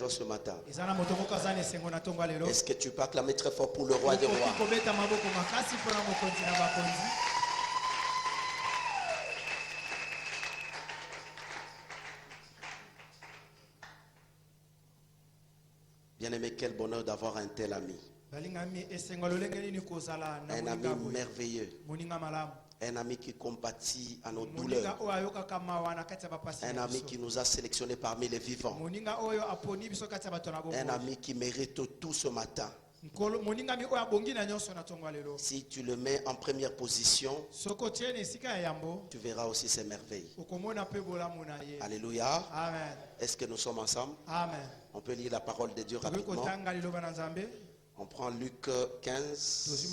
joie ce matin? Est-ce que tu peux acclamer très fort pour le roi des rois? Bien-aimé, quel bonheur d'avoir un tel ami. Un ami merveilleux. Un ami qui compatit à nos douleurs. Un ami qui nous a sélectionnés parmi les vivants. Un ami qui mérite tout ce matin. Si tu le mets en première position, tu verras aussi ses merveilles. Alléluia. Amen. Est-ce que nous sommes ensemble? Amen. On peut lire la parole de Dieu rapidement. On prend Luc 15.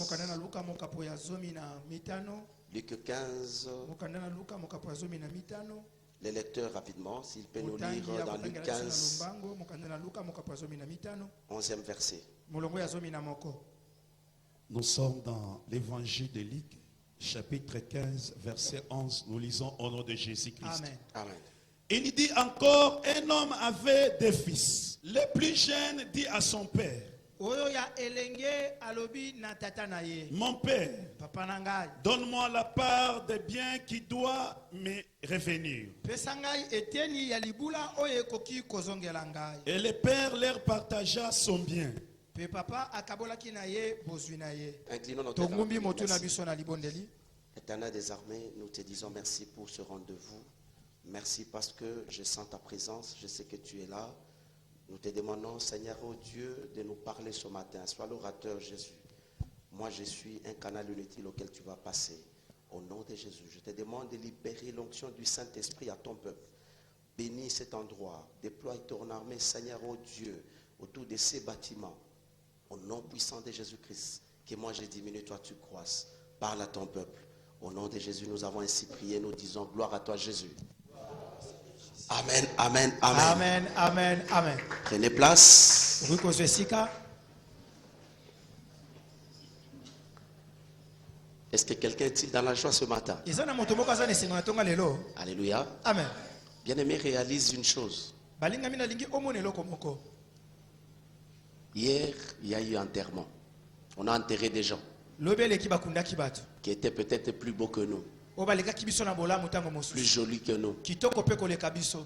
Luc 15. Les lecteurs rapidement, s'ils peuvent nous lire dans Luc 15, 11e verset. Nous sommes dans l'évangile de Luc, chapitre 15, verset 11. Nous lisons au nom de Jésus-Christ. Amen. Amen. Il dit encore, un homme avait deux fils. Le plus jeune dit à son père, mon père, donne-moi la part des biens qui doit me revenir. Et le père leur partagea son bien. Inclinons notre tête. Éternel des armées, nous te disons merci pour ce rendez-vous. Merci parce que je sens ta présence, je sais que tu es là. Nous te demandons, Seigneur, oh Dieu, de nous parler ce matin. Sois l'orateur, Jésus. Moi, je suis un canal inutile auquel tu vas passer. Au nom de Jésus, je te demande de libérer l'onction du Saint-Esprit à ton peuple. Bénis cet endroit. Déploie ton armée, Seigneur, oh Dieu, autour de ces bâtiments. Au nom puissant de Jésus-Christ, que moi je diminue, toi tu croisses. Parle à ton peuple. Au nom de Jésus, nous avons ainsi prié. Nous disons gloire à toi, Jésus. Amen, amen, amen. Amen, amen, amen. Prenez place. Est-ce que quelqu'un est dans la joie ce matin? Alléluia. Amen. Bien-aimé, réalise une chose. Hier, il y a eu un enterrement. On a enterré des gens qui étaient peut-être plus beaux que nous, plus jolis que nous,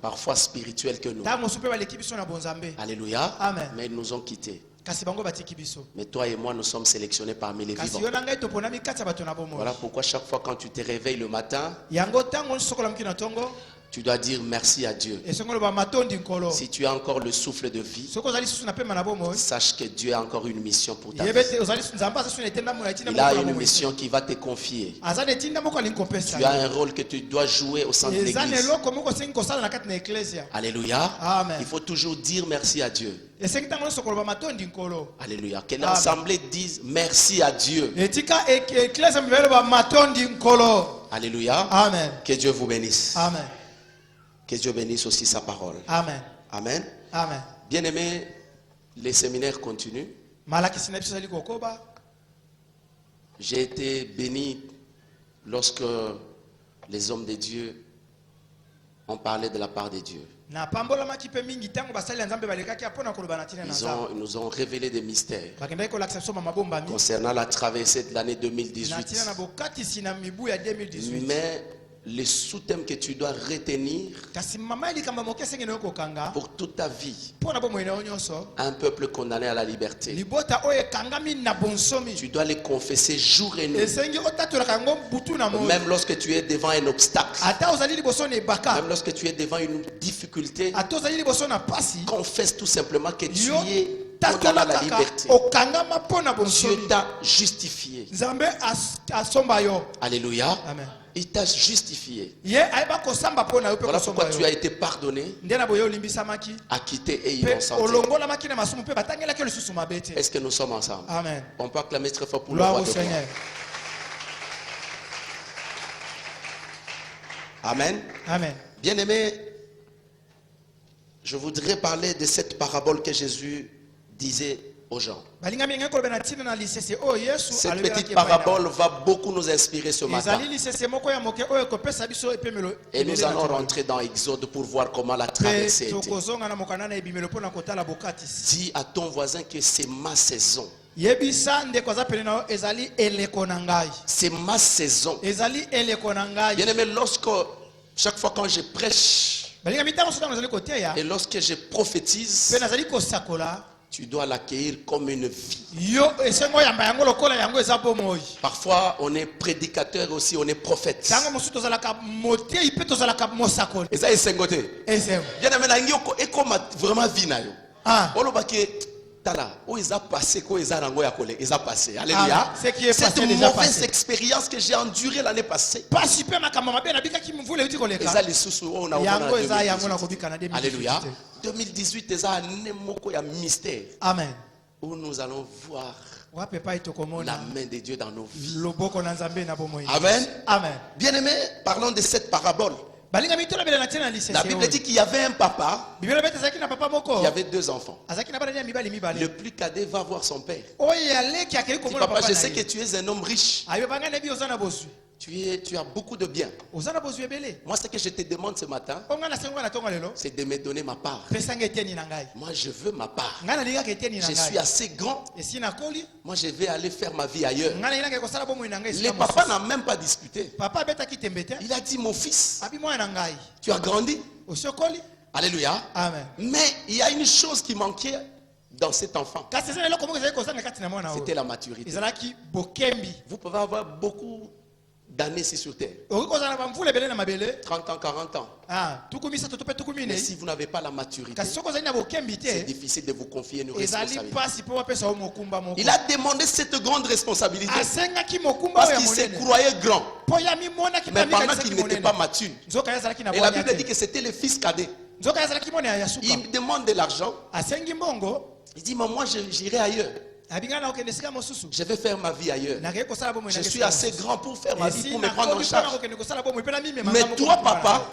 parfois spirituels que nous. Alléluia. Amen. Mais ils nous ont quittés. Mais toi et moi, nous sommes sélectionnés parmi les vivants. Voilà pourquoi chaque fois quand tu te réveilles le matin, tu dois dire merci à Dieu. Si tu as encore le souffle de vie, sache que Dieu a encore une mission pour ta vie. Il a une mission qui va te confier. Tu as un rôle que tu dois jouer au sein de l'église. Alléluia. Amen. Il faut toujours dire merci à Dieu. Alléluia. Que l'assemblée dise merci à Dieu. Alléluia. Amen. Que Dieu vous bénisse. Amen. Que Dieu bénisse aussi sa parole. Amen. Amen. Amen. Bien-aimés, les séminaires continuent. J'ai été béni lorsque les hommes de Dieu ont parlé de la part de Dieu. Ils nous ont révélé des mystères concernant la traversée de l'année 2018. Mais le sous-thème que tu dois retenir pour toute ta vie, un peuple condamné à la liberté, tu dois les confesser jour et nuit. Même lorsque tu es devant un obstacle, même lorsque tu es devant une difficulté, confesse tout simplement que tu es condamné à la liberté. Dieu t'a justifié. Alléluia. Amen. Il t'a justifié. Voilà pourquoi tu as été pardonné, acquitté et innocenté. Est-ce que nous sommes ensemble? Amen. On peut acclamer très fort pour le roi de gloire. Amen. Amen. Bien-aimé, je voudrais parler de cette parabole que Jésus disait aux gens. Cette Cette petite parabole va beaucoup nous inspirer ce matin. Et nous allons rentrer dans Exode pour voir comment la traversée était. Dis à ton voisin que c'est ma saison. C'est ma saison. Bien aimé, chaque fois quand je prêche et lorsque je prophétise, tu dois l'accueillir comme une vie. Parfois, on est prédicateur aussi, on est prophète. Et ça, c'est côté. Bien aimé, et comme vraiment vie na yo. Tala, où ils ont passé, quoi ils ont passé. Alléluia. Cette mauvaise expérience que j'ai endurée l'année passée. Alléluia. 2018, c'est un mystère. Amen. Où nous allons voir la main de Dieu dans nos vies. Amen. Amen. Bien aimé, parlons de cette parabole. La Bible dit qu'il y avait un papa qui avait 2 enfants. Le plus cadet va voir son père. Dit, papa, je sais que tu es un homme riche. Tu as beaucoup de biens. Moi, ce que je te demande ce matin, c'est de me donner ma part. Moi, je veux ma part. Je suis assez grand. Moi, je vais aller faire ma vie ailleurs. Le papa n'a même pas discuté. Il a dit, mon fils, tu as grandi. Alléluia. Amen. Mais il y a une chose qui manquait dans cet enfant. C'était la maturité. Vous pouvez avoir beaucoup d'années ici sur terre. 30 ans, 40 ans. Mais si vous n'avez pas la maturité, c'est difficile de vous confier une responsabilité. Il a demandé cette grande responsabilité parce qu'il se croyait grand. Mais pendant qu'il n'était pas mature. Et la Bible dit que c'était le fils cadet. Il demande de l'argent. Il dit, mais moi j'irai ailleurs. Je vais faire ma vie ailleurs. Je suis assez grand pour faire ma vie, pour me prendre en charge. Mais toi, papa,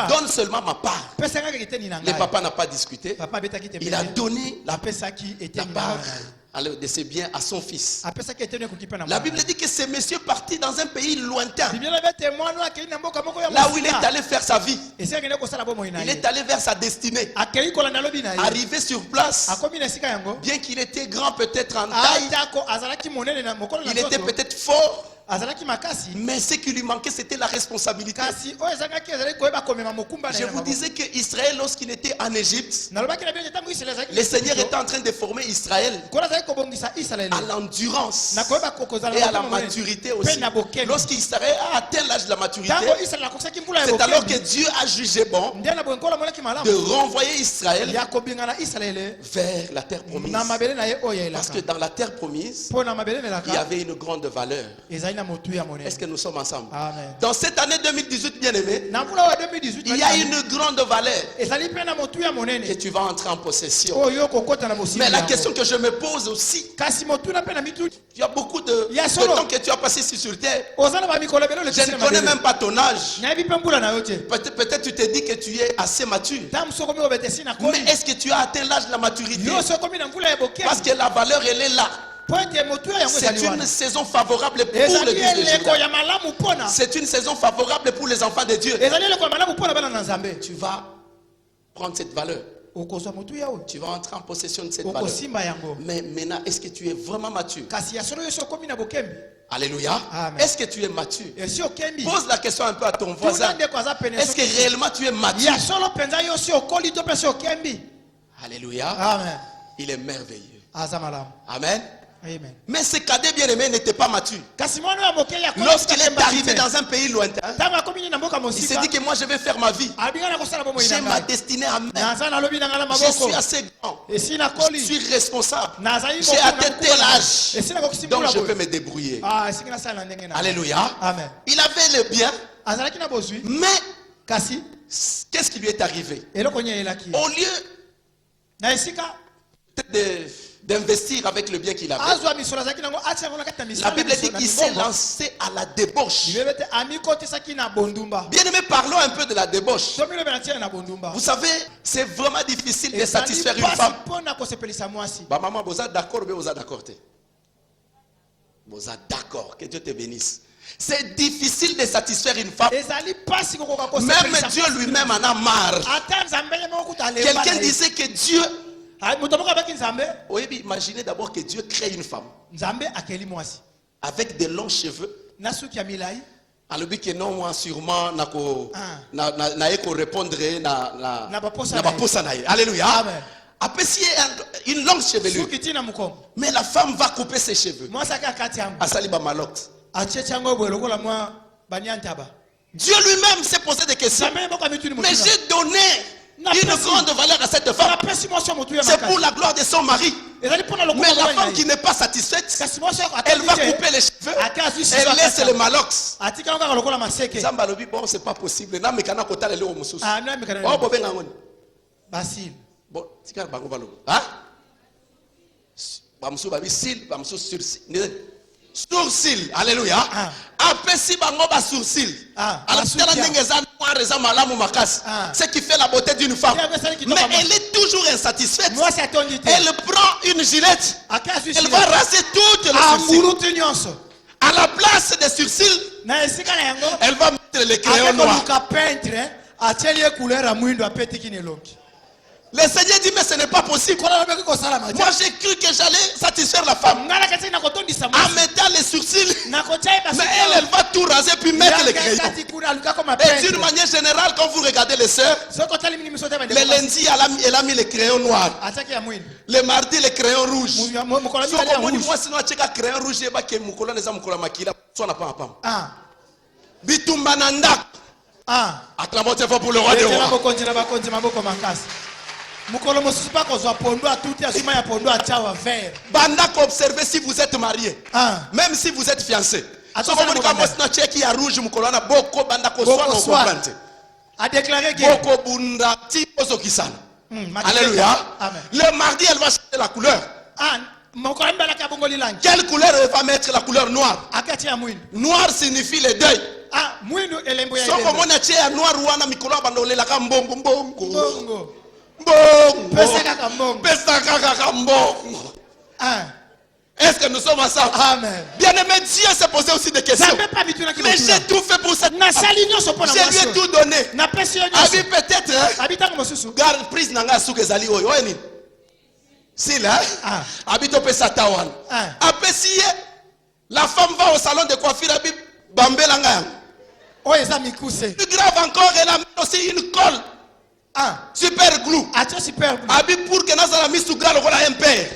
donne seulement ma part. Le papa n'a pas discuté. Il a donné la part de ses biens à son fils. La Bible dit que ce monsieur partit dans un pays lointain. Là où il est allé faire sa vie. Il est allé vers sa destinée. Arrivé sur place, bien qu'il était grand peut-être en taille, il était peut-être fort. Mais ce qui lui manquait, c'était la responsabilité. Je vous disais qu'Israël, lorsqu'il était en Égypte, le Seigneur était en train de former Israël à l'endurance et à la maturité aussi. Lorsqu'Israël a atteint l'âge de la maturité, c'est alors que Dieu a jugé bon de renvoyer Israël vers la terre promise. Parce que dans la terre promise, il y avait une grande valeur. Est-ce que nous sommes ensemble? Amen. Dans cette année 2018, bien aimé, il y a une grande valeur que tu vas entrer en possession. Mais la question que je me pose aussi, il y a beaucoup de temps que tu as passé ici sur terre. Je ne connais même pas ton âge. Peut-être tu te dis que tu es assez mature. Mais est-ce que tu as atteint l'âge de la maturité? Parce que la valeur, elle est là. C'est une saison favorable pour l'église de Juda. C'est une saison favorable pour les enfants de Dieu. Tu vas prendre cette valeur. Tu vas entrer en possession de cette valeur. Mais maintenant, est-ce que tu es vraiment mature? Alléluia. Est-ce que tu es mature? Pose la question un peu à ton voisin. Est-ce que réellement tu es mature? Alléluia. Amen. Il est merveilleux. Amen. Amen. Mais ce cadet bien-aimé n'était pas mature. Lorsqu'il est arrivé dans un pays lointain, il s'est dit que moi je vais faire ma vie. J'ai ma destinée à mettre. Je suis assez grand. Je suis responsable. J'ai atteint tel âge. Donc je peux me débrouiller. Alléluia. Amen. Il avait le bien. Mais qu'est-ce qui lui est arrivé? Au lieu de d'investir avec le bien qu'il avait. La Bible dit qu'il s'est lancé à la débauche. Bien aimé, parlons un peu de la débauche. Vous savez, c'est vraiment difficile de satisfaire une femme. Maman, vous êtes d'accord ou vous êtes d'accord? Vous êtes d'accord, que Dieu te bénisse. C'est difficile de satisfaire une femme. Même Dieu lui-même en a marre. Quelqu'un disait que Dieu... Oui, imaginez d'abord que Dieu crée une femme avec des longs cheveux. Alors que non, moi sûrement n'a qu'à répondre na alléluia. Après si une longue chevelure, mais la femme va couper ses cheveux. Asaliba malox. Dieu lui-même s'est posé des questions. Mais j'ai donné une grande valeur à cette femme. C'est pour la gloire de son mari. Mais la femme qui n'est pas satisfaite, elle va couper les cheveux. Elle laisse le malox. Bon, c'est pas possible. Bon, sourcil, alléluia. Après si bango ba sourcil. Ce qui fait la beauté d'une femme. Mais elle est toujours insatisfaite. Elle prend une gilette. Elle va raser toutes les sourcils. À la place des sourcils, elle va mettre les crayons noirs. Le Seigneur dit, mais ce n'est pas possible. Moi, j'ai cru que j'allais satisfaire la femme en mettant les sourcils. Mais elle va tout raser puis mettre les crayons. Et d'une manière générale, quand vous regardez les sœurs, le lundi, elle a mis les crayons noirs. Le mardi, les crayons rouges. Moi, sinon, tu as crayon rouge, et que Moukola n'est pas makila. Soit pas pam. Bitumbananda. Acclamons tes fois pour le roi des rois. Banda observer si vous êtes marié, même si vous êtes fiancé. Qui a rouge mukolana boko banda ko a déclaré que alléluia. Le mardi elle va changer la couleur. Quelle couleur elle va mettre? La couleur noire. Noir signifie le deuil. Est-ce que nous sommes ensemble? Amen. Bien aimé, Dieu s'est posé aussi des questions. Mais j'ai tout fait pour cette femme. Je lui ai tout donné. Abi peut-être garde prise nanga souke zali oyo. Si là, habite pesa tawan. Après si la femme va au salon de coiffure, abi bambelanga. Plus grave encore, elle a mis aussi une colle. Super glue. Abi pour que Nazara mis sous garde un père.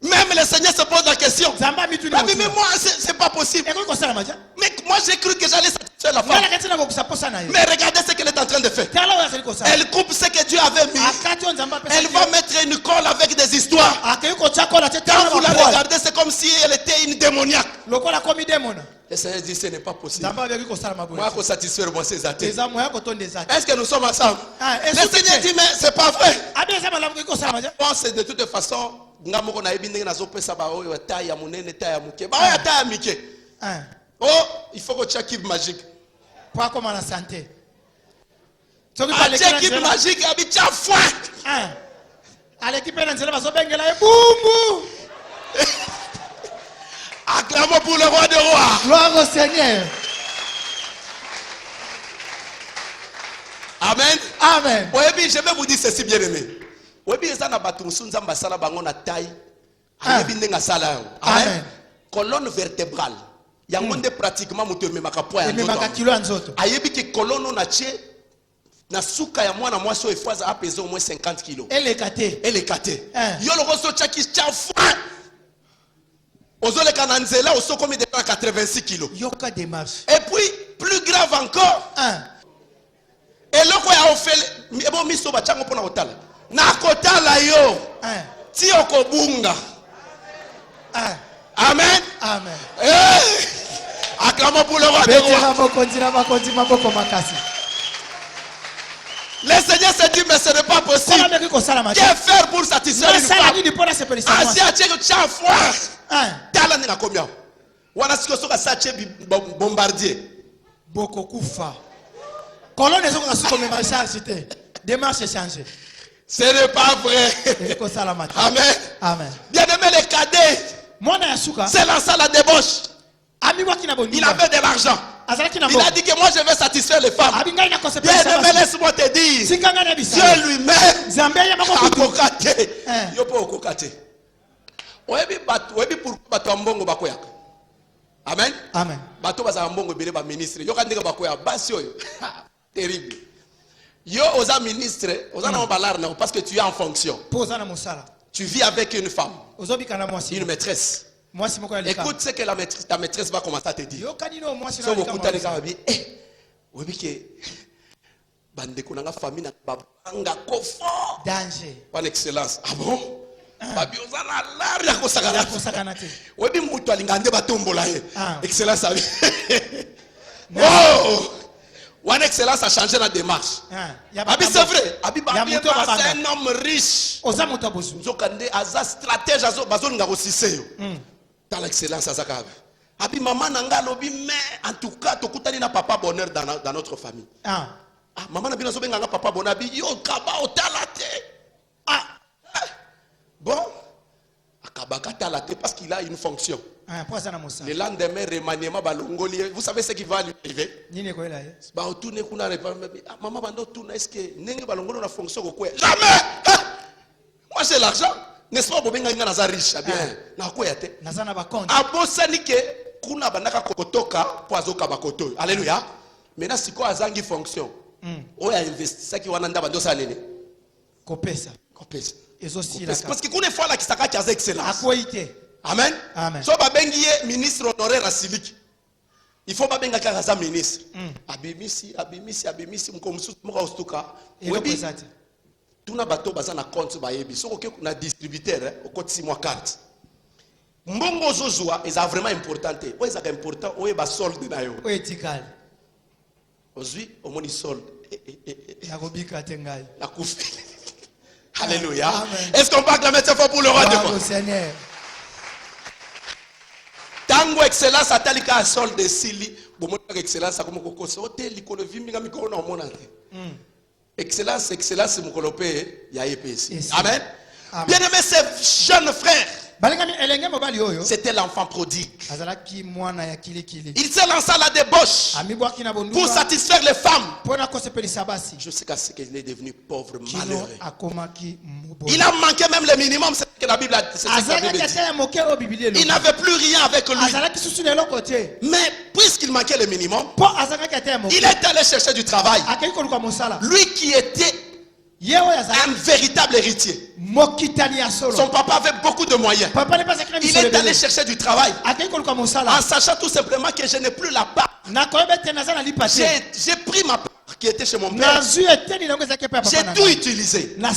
Même le Seigneur se pose la question. Mais moi, c'est pas possible. Mais moi, j'ai cru que j'allais satisfaire la femme. Mais regardez ce qu'elle est en train de faire. Elle coupe ce que Dieu avait mis. Elle va mettre une colle avec des histoires. Quand vous la regardez, c'est comme si elle était une démoniaque. Le Seigneur dit ce n'est pas possible. Moi, je satisfaire moi ces athées. Est-ce que nous sommes ensemble? Le Seigneur dit mais c'est pas vrai. Je pense de toute façon. Oh, il faut que tu aies kib magique. Pas comme la santé. Tu as kib magique, tu as foi. À l'équipe, boum. Acclamons pour le roi des rois. Gloire au Seigneur. Amen. Amen. Oui, je vais vous dire ceci, bien aimé. Oui, bien ça n'a pas tout le monde basala bango na taille. Amen. Colonne vertébrale. Il y a monde pratiquement mutu me makapoa. Me makakilo anzoto. Ayebi que colonne na tie na suka ya mwana mwasi o fois a pesé au moins 50 kg. Elle est catée. Yo le roso chaki chafwa. Ozole kananzela oso comme de 86 kg. Yoka démarche. Et puis plus grave encore. Et loko ya ofele ebo miso ba chango pona otala. Na kotala yo. Ti okobunga. Amen. Amen. Acclamons pour le roi des rois. Le Seigneur se dit, mais ce n'est pas possible. Que faire pour satisfaire une femme? Asi atie que tu as foi. Tala ni na combien? Wana siko soka sache bombardier. Boko kufa. Colonne est encore comme marchage c'était. Démarche changer. Ce n'est pas vrai. Amen. Amen. Bien aimé les cadets. C'est lancé à la débauche. Il avait de l'argent. Il a dit que moi je vais satisfaire les femmes. Bien aimé, laisse-moi te dire. Dieu lui-même a cocaté. Yo pas cocaté. Oyebi pourquoi bato mbongo bakoyaka. Amen. Amen. Bato baza mbongo bele ba ministre. Yo kandika bakoya basi oyo. Terrible. Yo oza ministre, oza na balar na parce que tu es en fonction. Tu vis avec une femme. Une maîtresse. Écoute ce que ta maîtresse va commencer à te dire. Si on écoute les gars, oui que bandeko na famille na babanga kofo. Danger. Par excellence. Ah bon? Babi ozana lar ya kosakana. Oui bi mutu alingande batombola ye. Excellence. Oh! One excellence a changé la démarche. Abi c'est vrai. Abi c'est un homme riche. Nzokande aza stratège azo bazonga osise yo. Dans l'excellence azaka. Abi maman nanga lobi mais en tout cas tokutani na papa bonheur dans notre famille. Maman na bina zo benga papa bonheur abi yo kaba otalate. Bon. Akabaka talate parce qu'il a une fonction. Le lendemain, remaniement, vous savez ce qui va lui arriver? Maman, est-ce que vous avez fonction? Jamais! Moi, j'ai l'argent. N'est-ce pas? Vous êtes riche. Alléluia. Maintenant, si vous avez une fonction, vous avez investi. Ce qui vous avez parce que kuna fois là qui s'accroche à excellence. Amen. Amen. So babengi ministre honoraire à civique. Il faut pas benga kaza ministre. Abimisi mkomsu moka ostuka. Webi. Tuna bato baza na compte ba yebi. So ko na distributeur au côté 6 mois carte. Mbongo zozwa est vraiment important. O est important o e ba solde na yo. O ethical. Ozui o moni solde. Ya kobika tengai. La kufi. Alléluia. Est-ce qu'on peut acclamer très fort pour le roi de Dieu Seigneur. Tango excellence atalika a sol de sili bomo excellence comme kokoso hotel likolo vimbinga mikolo na monate. Excellence mukolope ya EPC. Amen. Bien aimé ces jeunes frères. C'était l'enfant prodigue. Il s'est lancé à la débauche pour satisfaire les femmes. Je sais qu'il est devenu pauvre, malheureux. Il a manqué même le minimum, c'est ce que la Bible a dit. Il n'avait plus rien avec lui. Mais puisqu'il manquait le minimum, il est allé chercher du travail. Lui qui était un véritable héritier. Son papa avait beaucoup de moyens. Il est allé chercher du travail en sachant tout simplement que je n'ai plus la part. J'ai pris ma part qui était chez mon père. J'ai tout utilisé. Donc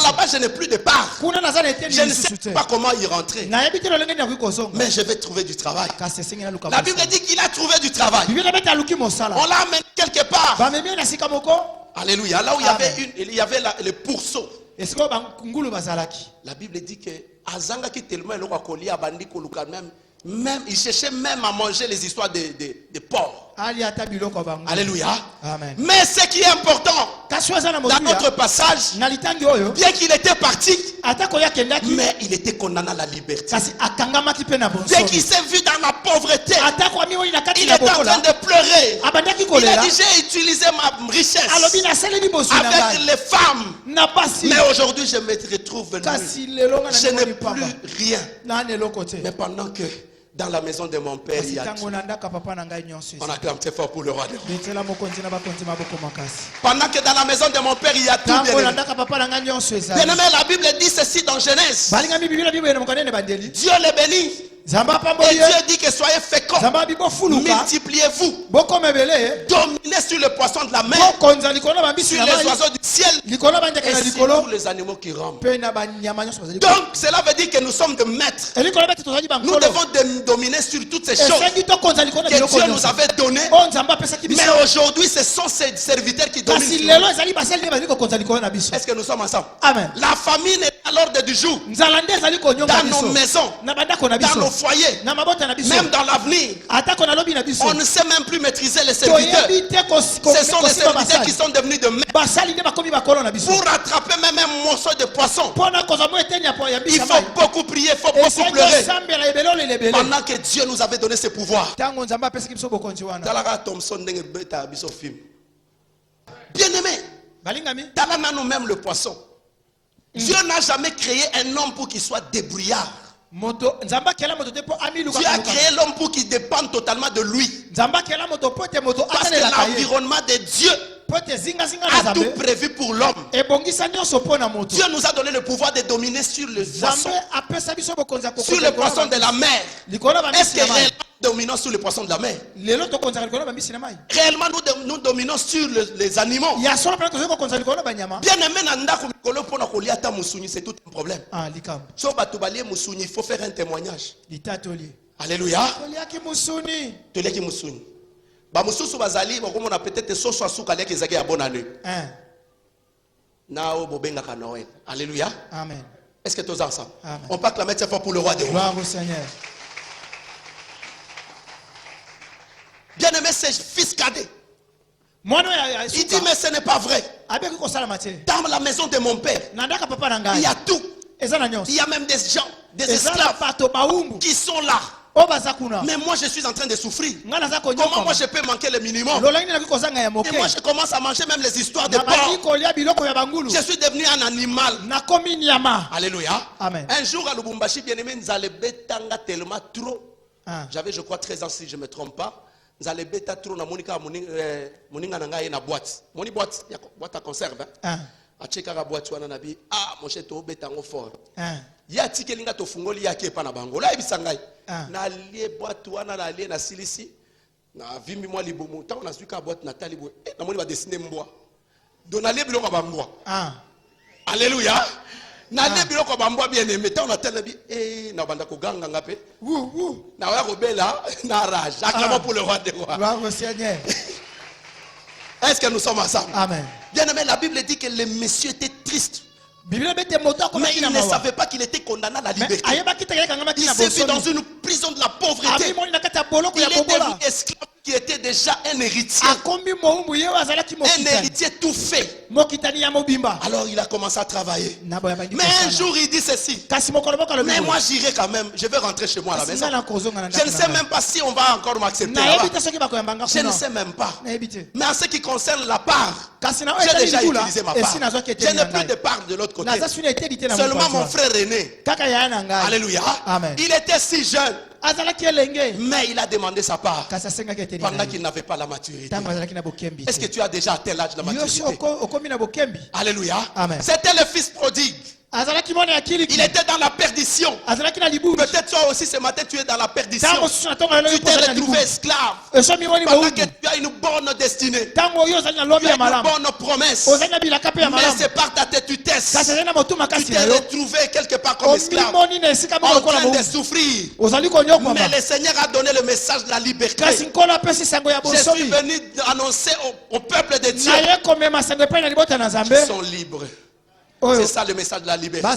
là-bas, je n'ai plus de part. Je ne sais pas comment y rentrer. Mais je vais trouver du travail. La Bible dit qu'il a trouvé du travail. On l'a amené quelque part. Alléluia. Là où il y avait le pourceau. La Bible dit que Azanga qui tellement même il cherchait même à manger les histoires de porcs. Alléluia. Amen. Mais ce qui est important dans notre passage, bien qu'il était parti, mais il était condamné à la liberté. Bien qu'il s'est vu dans la pauvreté, il est en train de pleurer. Il a dit j'ai utilisé ma richesse avec les femmes. Mais aujourd'hui je me retrouve nu. Je n'ai plus rien. Mais pendant que dans la maison de mon père, il y a tout. On acclame très fort pour le roi. Pendant que dans la maison de mon père, il y a tout. Bien aimé, la Bible dit ceci dans Genèse. Dieu les bénit Et Dieu dit que soyez féconds, multipliez-vous, dominez sur le poisson de la mer, sur les oiseaux du ciel et sur les animaux qui rampent. Donc cela veut dire que nous sommes des maîtres. Nous devons dominer sur toutes ces choses que Dieu nous avait données. Mais aujourd'hui ce sont ces serviteurs qui dominent. Est-ce que nous sommes ensemble? Amen. La famine est à l'ordre du jour. Dans nos maisons, dans nos foyers, même dans l'avenir. On ne sait même plus maîtriser les serviteurs. Ce sont les serviteurs qui sont devenus de maîtres. Pour rattraper même un morceau de poisson, il faut beaucoup prier, il faut beaucoup pleurer. Pendant que Dieu nous avait donné ce pouvoir. Bien-aimé, Talana nous-mêmes le poisson. Dieu n'a jamais créé un homme pour qu'il soit débrouillard. Dieu a créé l'homme pour qu'il dépende totalement de lui. Parce que l'environnement de Dieu a tout prévu pour l'homme. Dieu nous a donné le pouvoir de dominer sur le poisson, sur le poisson de la mer. Est-ce que réellement nous dominons sur le poisson de la mer? Réellement nous dominons sur les animaux. Bien aimé, c'est tout un problème. Il faut faire un témoignage. Alléluia. Bamususu bazali bakomona peut-être soso asuka leki ezaki ya bonne année. Nao bobenga ka Noël. Alléluia. Amen. Est-ce que tous ensemble? On peut acclamer cette fois pour le roi des rois. Gloire au Seigneur. Bien-aimé, c'est fils cadet. Il dit mais ce n'est pas vrai. Dans la maison de mon père, il y a tout. Il y a même des gens, des esclaves qui sont là. Mais moi je suis en train de souffrir. Comment moi je peux manquer le minimum? Et moi je commence à manger même les histoires de porc. Je suis devenu un animal. Alléluia. Amen. Un jour à Lubumbashi, bien aimé, nous allons betanga tellement trop. J'avais je crois 13 ans si je ne me trompe pas. Nous allons beta trop na monika moninga nanga na boîte. Moni boîte, ya boîte à conserve. A cheka la boîte wana nabi mon cher to betango fort. Ya tikelinga to fungoli ya kepa na bango. La ibisangai. Na lie boîte wana na lie na silisi. Na vimbi moi libomo. Ta on a su ka boîte na talibo. Na moni ba dessiner mboa. Do na lie biloko ba mboa. Alléluia. Na lie biloko ba mboa bien aimé. Ta on a telabi na banda ko ganga ngape. Na wa ko bela na rage. Acclamons pour le roi des rois. Gloire au Seigneur. Est-ce que nous sommes ensemble? Amen. Bien aimé, la Bible dit que le monsieur était triste. Mais il ne savait pas qu'il était condamné à la liberté. Il s'est vu dans une prison de la pauvreté. Il est devenu esclave qui était déjà un héritier. Un héritier tout fait. Alors il a commencé à travailler. Mais un jour il dit ceci. Mais moi j'irai quand même. Je vais rentrer chez moi à la maison. Je ne sais même pas si on va encore m'accepter là-bas. Je ne sais même pas. Mais en ce qui concerne la part, j'ai déjà utilisé ma part. Je n'ai plus de part de l'autre côté. Seulement mon frère aîné. Alléluia. Il était si jeune. Mais il a demandé sa part pendant qu'il n'avait pas la maturité. Est-ce que tu as déjà atteint l'âge de la maturité? Alléluia. C'était le fils prodigue. Il était dans la perdition. Peut-être toi aussi ce matin tu es dans la perdition. Tu t'es retrouvé esclave. Pendant que tu as une bonne destinée. Tu as une bonne promesse. Mais c'est par ta tétutesse. Tu t'es retrouvé quelque part comme esclave. En train de souffrir. Mais le Seigneur a donné le message de la liberté. Je suis venu annoncer au peuple de Dieu qu'ils sont libres. C'est ça le message de la liberté.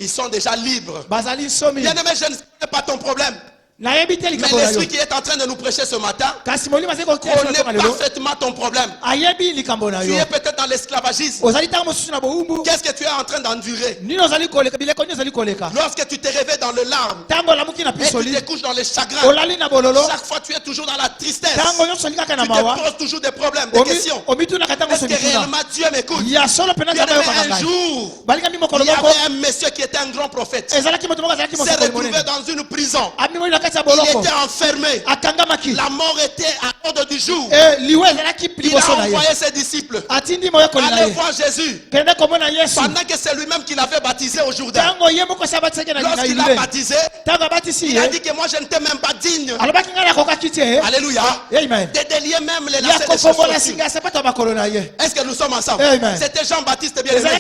Ils sont déjà libres. Bien aimé, je ne sais pas ton problème. Mais l'esprit qui est en train de nous prêcher ce matin connaît parfaitement ton problème. Tu es peut-être dans l'esclavagisme. Qu'est-ce que tu es en train d'endurer? Lorsque tu te réveilles dans le larme et tu te couches dans le chagrin, chaque fois tu es toujours dans la tristesse. Tu te poses toujours des problèmes, des questions. Est-ce que réellement Dieu m'écoute? Un jour, il y avait un monsieur qui était un grand prophète. Il s'est retrouvé dans une prison. Il était enfermé. La mort était à l'ordre du jour. Il a envoyé ses disciples aller voir Jésus. Pendant que c'est lui-même qui l'avait baptisé au Jourdain. Lorsqu'il l'a baptisé, il a dit que moi je n'étais même pas digne. Alléluia. De délier même les lacets de ses chaussures. Est-ce que nous sommes ensemble? C'était Jean-Baptiste bien aimé.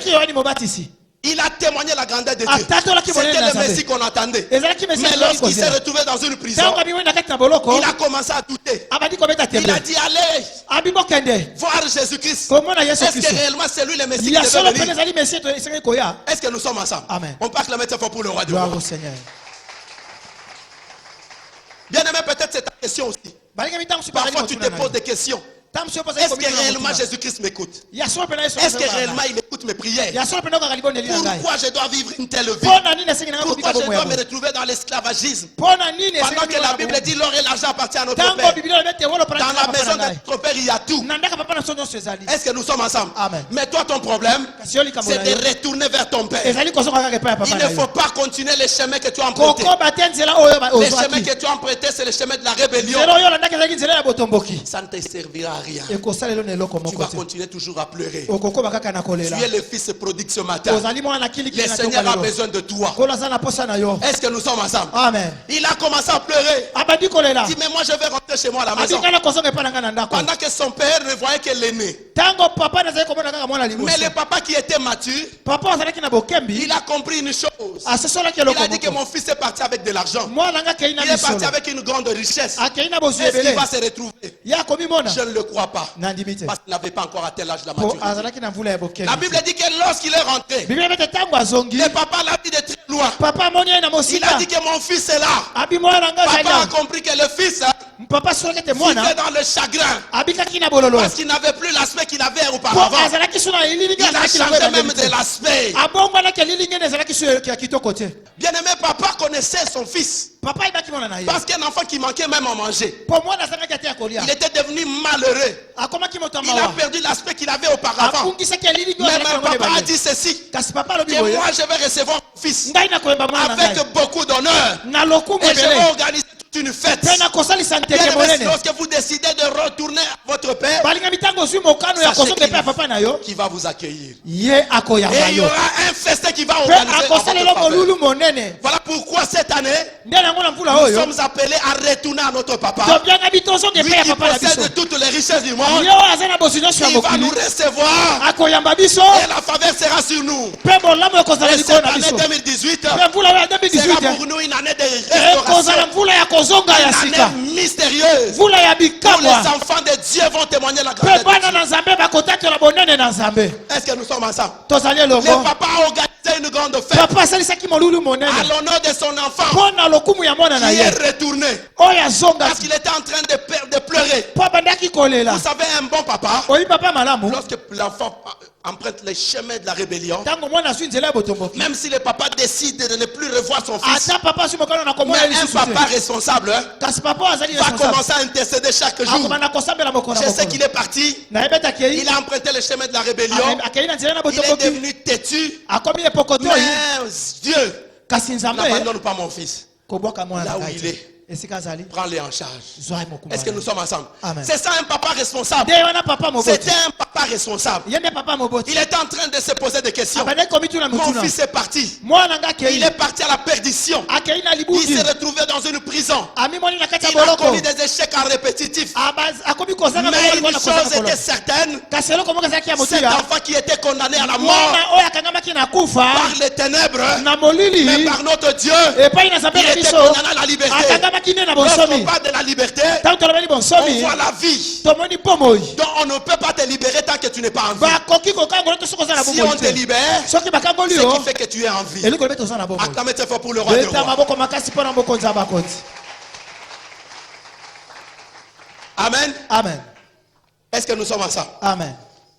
Il a témoigné la grandeur de Dieu. C'était le Messie qu'on attendait. Mais lorsqu'il s'est retrouvé dans une prison, il a commencé à douter. Il a dit allez voir Jésus-Christ. Est-ce que réellement c'est lui le Messie qui devait venir? Est-ce que nous sommes ensemble? On peut acclamer très fort pour le roi du roi. Bien aimé, peut-être c'est ta question aussi. Parfois tu te poses des questions. Est-ce que réellement Jésus-Christ m'écoute? Est-ce que réellement il écoute mes prières? Pourquoi je dois vivre une telle vie? Pourquoi je dois me retrouver dans l'esclavagisme? Pendant que la Bible dit l'or et l'argent appartiennent à notre Père. Dans la maison de notre Père il y a tout. Est-ce que nous sommes ensemble? Mais toi ton problème c'est de retourner vers ton Père. Il ne faut pas continuer les chemins que tu as empruntés. Les chemins que tu as empruntés c'est le chemin de la rébellion. Ça ne te servira à rien. Tu vas continuer toujours à pleurer. Tu es le fils prodigue ce matin. Le Seigneur a besoin de toi. Est-ce que nous sommes ensemble? Il a commencé à pleurer. Il dit mais moi je vais rentrer chez moi à la maison. Pendant que son père ne voyait que l'aîné. Mais le papa qui était mature, il a compris une chose. Il a dit que mon fils est parti avec de l'argent. Il est parti avec une grande richesse. Est-ce qu'il va se retrouver? Je ne le crois pas. Parce qu'il n'avait pas encore atteint l'âge de la maturité. La Bible dit que lorsqu'il est rentré, le papa l'a vu de très loin. Il a dit que mon fils est là. Papa a compris que le fils vivait dans le chagrin. Parce qu'il n'avait plus l'aspect qu'il avait auparavant. Il a changé même de l'aspect. Bien aimé, papa connaissait son fils. Parce qu'un enfant qui manquait même à manger. Il était devenu malheureux. Il a perdu l'aspect qu'il avait auparavant. Mais papa a dit ceci. Que moi je vais recevoir mon fils avec beaucoup d'honneur. Et je vais organiser toute une fête. Lorsque vous décidez de retourner à votre père, sachez qu'il va vous accueillir. Et il y aura un festin qui va organiser. Voilà pourquoi cette année, nous sommes appelés à retourner à notre papa. Lui qui possède toutes les richesses du monde, il va nous recevoir et la faveur sera sur nous. Et cette année 2018 sera pour nous une année de restauration, une année mystérieuse où les enfants de Dieu vont témoigner la grandeur de Dieu. Est-ce que nous sommes ensemble? Le papa a organisé une grande fête à l'honneur de son enfant qui est retourné parce qu'il était en train de pleurer. Vous savez, un bon papa, lorsque l'enfant emprunte les chemins de la rébellion, même si le papa décide de ne plus revoir son fils, mais un papa responsable va commencer à intercéder chaque jour. Je sais qu'il est parti, il a emprunté les chemins de la rébellion, il est devenu têtu, mais Dieu n'abandonne pas mon fils là où il est. Prends-les en charge. Est-ce que nous sommes ensemble? C'est ça un papa responsable. C'était un papa responsable. Il était en train de se poser des questions. Mon fils est parti. Il est parti à la perdition. Il s'est retrouvé dans une prison. Il a commis des échecs en répétitif. Mais une chose était certaine. Cet enfant qui était condamné à la mort par les ténèbres, mais par notre Dieu, il était condamné à la liberté. Lorsqu'on parle de la liberté, on voit la vie. Donc on ne peut pas te libérer tant que tu n'es pas en vie. Si on te libère, c'est ce qui fait que tu es en vie. Acclamez très fort pour le roi des rois. Amen. Amen. Est-ce que nous sommes ensemble? Amen.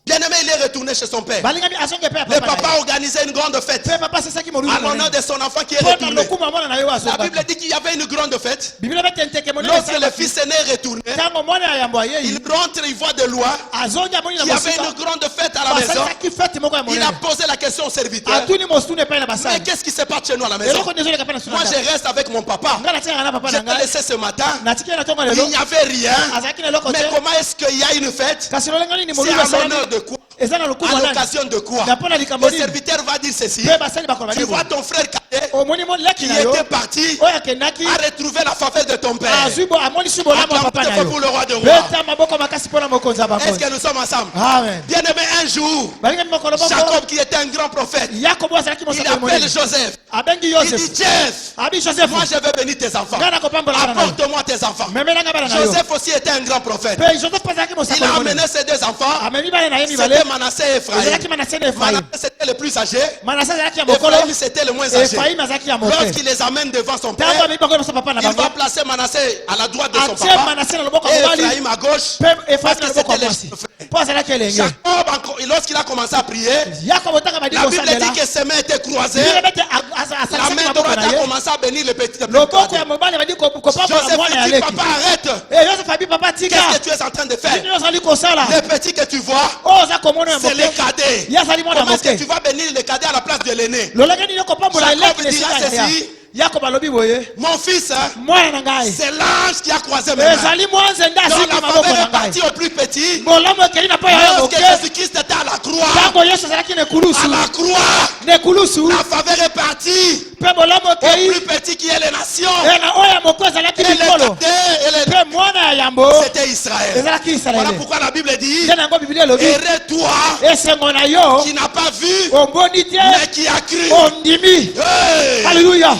Bien Bien-aimé, il est retourné chez son père. balingami azonge pe Le papa a organisé une grande fête pe papa c'est ça qui molu à l'honneur de son enfant qui est pona retourné. lokuma mwana na yo La azonga Bible dit qu'il y avait une grande fête. biblia betenteke moni Lorsque le fils aîné est retourné, tango mwana ya yambo il yeyi rentre, il voit de loin azonga moni na qu'il y avait mosika une grande fête à la maison. basalaki fete moko ya Il a monene posé la question au serviteur. atuni mosune epai na Mais basali qu'est-ce qui se passe chez nous à la maison? eloko nezoleka pe na suna Moi, je reste avec mon papa. nga natikaka na papa Je na t'ai ngai laissé ce matin. natikeli na ntongo Il lelo n'y avait rien. azalaki na eloko Mais te comment est-ce qu'il y a une fête? kasi lolenga nini C'est molulu à esalami l'honneur de quoi? eza na lokumu À nani l'occasion de quoi? na mpona likambo Le nini serviteur va dire ceci. mpe basali bakoloba Tu nini vois ton frère cadet omoni leki qui na yo était parti oyo akendaki à retrouver la faveur de ton père. azwi amonisi bolamu ya papa na Acclame yo pour le roi de roi. beta maboko makasi mpona mokonzi ya Est-ce bakonzi que nous sommes ensemble? amen Bien-aimé, un jour, balingami mokolo moko Jacob qui était un grand prophète, yakobo azalaki il mosakoli appelle monene Joseph. abengi Il yosefu dit, Jeff, abi josefu moi je vais bénir tes enfants. ngai nakopambola bana na yo Apporte-moi tes enfants. memelanga bana na yo Joseph aussi était un grand prophète. mpe joseph mpe azalaki Il mosakoli a monene amené ses deux enfants. amemi bana na ye mibale C'était Manassé et Ephraïm. ezalaki manase na efraim Manassé c'était le plus âgé. manase azalaki ya mokolo Ephraïm c'était le moins âgé. efraim azalaki ya moke Lorsqu'il les amène devant son ntango père, amemi bango liboso papa na il bango va placer Manassé à la droite de son atie papa manase na loboko ya et mobali Ephraïm à gauche. mpe efraim Parce na que loboko ya c'était mwasi les frères. mpo azalaki elenge Jacob, lorsqu'il a commencé à prier, yakobo ntango badi la Bible kosambela dit que ses mains étaient croisées. biblia bete La asalisaki main maboko droite na a ye commencé à bénir le petit. Le loboko ya mobali badi kopambola Joseph mwana ya dit, leki papa arrête. yosef abi papa tika Qu'est-ce que tu es en train de faire? nini ozali kosala Le petit que tu vois, oyo oza komona ya c'est le moke cadet. ye azali mwana ya Comment est-ce que moke tu vas bénir le cadet à la place de l'aîné? lolenge nini okopambola Jacob eleki na dira esika ya ya ceci. yakobo alobi boye Mon fils, hein, mwana na ngai c'est l'ange qui a croisé mes mains. ezali mwa nzende Donc asiki la maboko faveur na est partie ngai au plus petit. bolamu ekeli na mpo ya yo Lorsque moke Jésus-Christ était à la croix, ntango yesu azalaki na à ekulusu la croix, na ekulusu la faveur est partie mpe bolamu au ekei plus petit qui est les nations. na oyo ya moko ezalaki Et le mikolo cadet, et mpe mwana ya yambo c'était Israël. ezalaki Voilà israele pourquoi la Bible dit, nde nango biblia elobi heureux-toi esengo na yo qui n'a pas vu, omboni te mais qui a cru. ondimi Hey! alleluya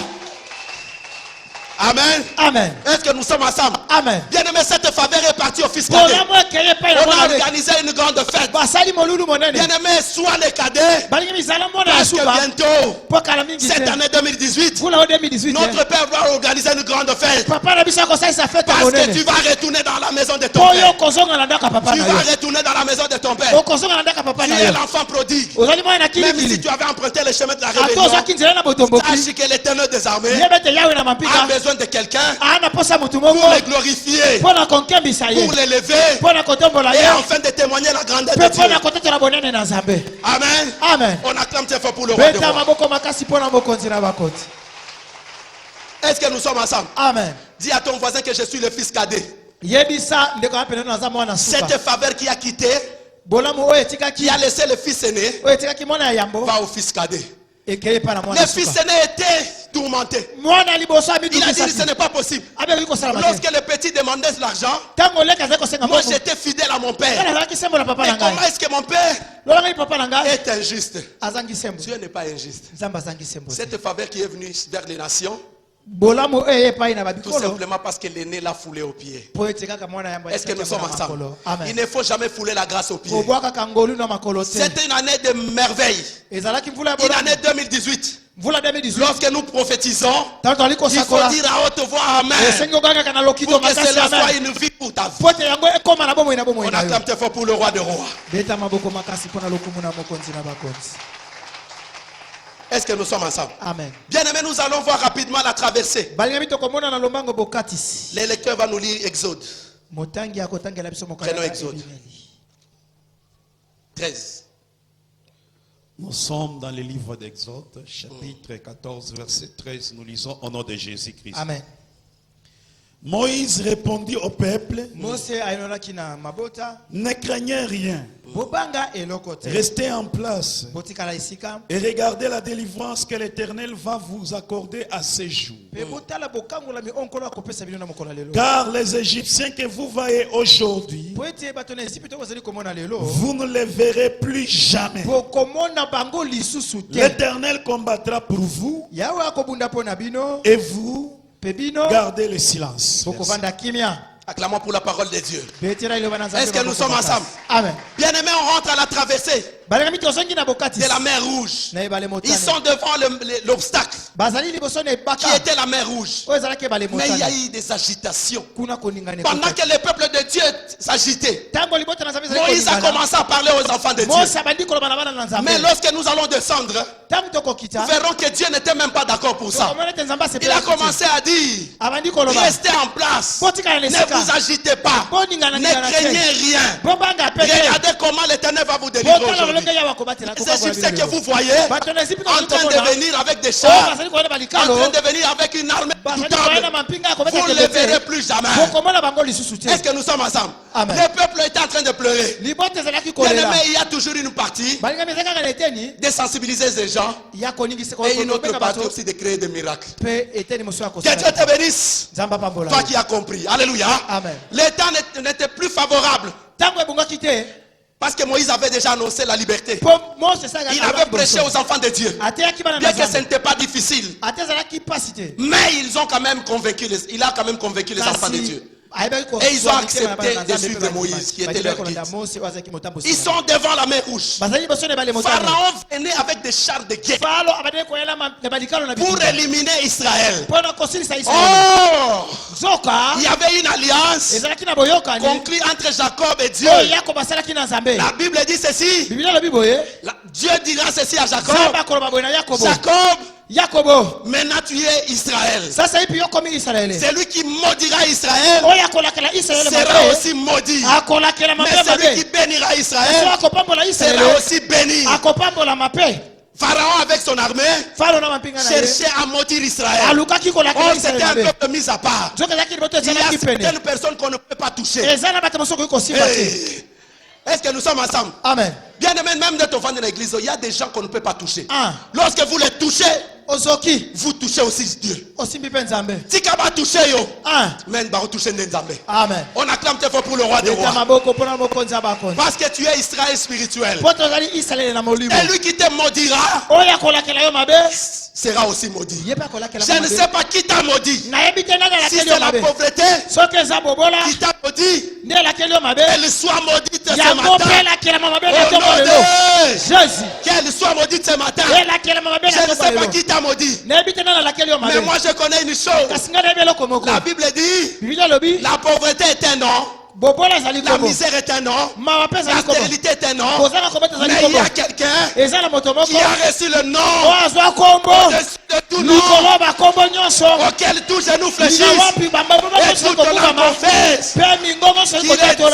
Amen. amen Est-ce que nous sommes ensemble? amen Bien aimé, cette faveur est partie au fils cadet. bolamu ekei epai na On a mwana leki organisé une grande fête. basali molulu monene Bien aimé, sois le cadet. balingi misala mwana ya Parce que suka bientôt, mpo kala mingi cette te année 2018, vula o 2018 notre Père va organiser une grande fête. papa na biso akosalisa fete Parce que tu monene vas retourner dans la maison de ton mpo yo père. okozonga na ndako ya papa Tu na vas yo retourner dans la maison de ton père. okozonga na ndako ya papa Tu na es yo l'enfant prodigue. ozali mwana na Même si kilikili tu avais emprunté le chemin de la ata rébellion, ozwaki nzela na botomboki sache que l'éternel des armées yebe te yawe na a mampika besoin de quelqu'un ana posa motu moko pour le glorifier, mpo na konkembisa ye pour l'élever mpo na kotombola et ye enfin de témoigner la grandeur mpe de mpo Dieu. na kotetola bonene na nzambe Amen. amen On acclame très fort pour le roi de beta roi. maboko makasi mpo na mokonzi na bakonzi Est-ce que nous sommes ensemble? amen Dis à ton voisin que je suis le fils cadet. yebisa ndeko ya pene naza mwana suka Cette faveur qui a quitté, bolamu oyo qui etikaki a laissé le fils aîné, oyo etikaki mwana ya yambo va au fils cadet. ekei epai na Le mwana fils suka aîné était tourmenté. mwana ya liboso Il a dit amidukisaki ce n'est pas possible. abekoki kosala Lorsque mate le petit demandait de l'argent, ntango oleki azali kosenga moi moko j'étais fidèle à mon nga père. nazalaki sembo na papa Mais na comment ngai est-ce que mon père lolangani papa na ngai est injuste? azangi sembo Dieu n'est pas injuste. nzambe azangi sembo te. Cette faveur qui est venue vers les nations, bolamu oyo eye epai na tout babikolo simplement parce que l'aîné l'a foulé aux pieds. mpo ete kaka mwana yambo Est-ce que nous sommes ensemble? Il amen ne faut jamais fouler la grâce aux pieds. kobwakaka ngolu na makolo te C'était une année de merveille. ezalaki mvula ya Une bolamu année 2018. mvula 2018 Lorsque nous prophétisons, ntango tozali il faut kosakola dire à haute voix Amen. esengi okangaka na lokito Pour que makasi cela soit amen une vie pour ta vie. mpo ete yango ekóma na bomoi na bomoi On na yo acclame très fort pour le roi de rois. beta maboko makasi mpo na lokumu na mokonzi na bakonzi Est-ce que nous sommes ensemble? amen Bien aimé, nous allons voir rapidement la traversée. balingami tokomona na lombango bokatisi Les lecteurs vont nous lire Exode motangi akotangela biso mokolo Prenons ya Exode. Ebimeli. 13. Nous sommes dans le livre d'Exode, chapitre 14, verset 13. Nous lisons au nom de Jésus-Christ. amen Moïse répondit au peuple, mose ayinolaki na mabota ne craignez rien, bobanga eloko te restez en place botikala esika et regardez la délivrance que l'Éternel va vous accorder à ces jours. mpe botala bokangolami oyo nkolo akopesa bino na mokolo ya lelo Car les Égyptiens que vous voyez aujourd'hui, po ete bato na esipi to bozali komona lelo vous ne les verrez plus jamais. bokomona bango lisusu te L'Éternel combattra pour vous yawe akobunda mpo na bino et vous mpe bino gardez le silence. bokovanda kimia Acclamons pour la parole de Dieu. betela iloba na nzambe Est-ce que nous maboko sommes makasi. ensemble? amen Bien aimé, on rentre à la traversée. de la mer Rouge. Ils sont devant l'obstacle qui était la mer Rouge. Mais il y a eu des agitations. Pendant que le peuple de Dieu s'agitait, Moïse a commencé à parler aux enfants de Dieu. Mais lorsque nous allons descendre, nous verrons que Dieu n'était même pas d'accord pour ça. Il a commencé à dire, restez en place, ne vous agitez pas, ne craignez rien. Regardez comment l'Éternel va vous délivrer aujourd'hui. Les Égyptiens que vous voyez en train de venir avec des chars, en train de venir avec une armée redoutable, vous ne les verrez plus jamais. Est-ce que nous sommes ensemble? Le peuple est en train de pleurer. Bien-aimé, il y a toujours une partie de sensibiliser les gens et une autre partie aussi de créer des miracles. Que Dieu te bénisse. Toi qui as compris. Alléluia. Le temps n'était plus favorable. Parce que Moïse avait déjà annoncé la liberté. Il avait prêché aux enfants de Dieu. Bien que ce n'était pas difficile. Mais ils ont quand même convaincu il a quand même convaincu les enfants de Dieu. Et ils ont accepté de suivre Moïse qui était leur guide. Ils sont devant la mer Rouge. Pharaon venait avec des chars de guerre pour éliminer Israël. Oh! Il y avait une alliance conclue entre Jacob et Dieu. La Bible dit ceci. Dieu dira ceci à Jacob. Jacob, maintenant tu es Israël. Celui qui maudira Israël sera aussi maudit. Mais celui qui bénira Israël sera aussi béni. Pharaon avec son armée cherchait à maudire Israël. Oh, c'était un peuple mis à part. Il y a certaines personnes qu'on ne peut pas toucher. Hey. Est-ce que nous sommes ensemble? Amen. Bien aimé, même d'être enfant de l'église, il y a des gens qu'on ne peut pas toucher. Lorsque vous les touchez, vous touchez aussi Dieu. Si tu vas toucher, Amen. On acclame tes fois pour le roi des rois. Parce que tu es Israël spirituel. Et lui qui te maudira sera aussi maudit. Je ne sais pas qui t'a maudit. Si c'est la pauvreté qui t'a maudit, elle soit maudite ce matin. Au nom de Jésus. Qu'elle soit maudite ce matin. Je ne sais pas qui t'a maudit. Mais moi je connais une chose. La Bible dit, la pauvreté est un nom. La misère est un nom. La stérilité est un nom. Mais il y a quelqu'un qui a reçu le nom au-dessus de tout nom, auquel tous genoux fléchissent et toute langue confesse qu'il est Dieu.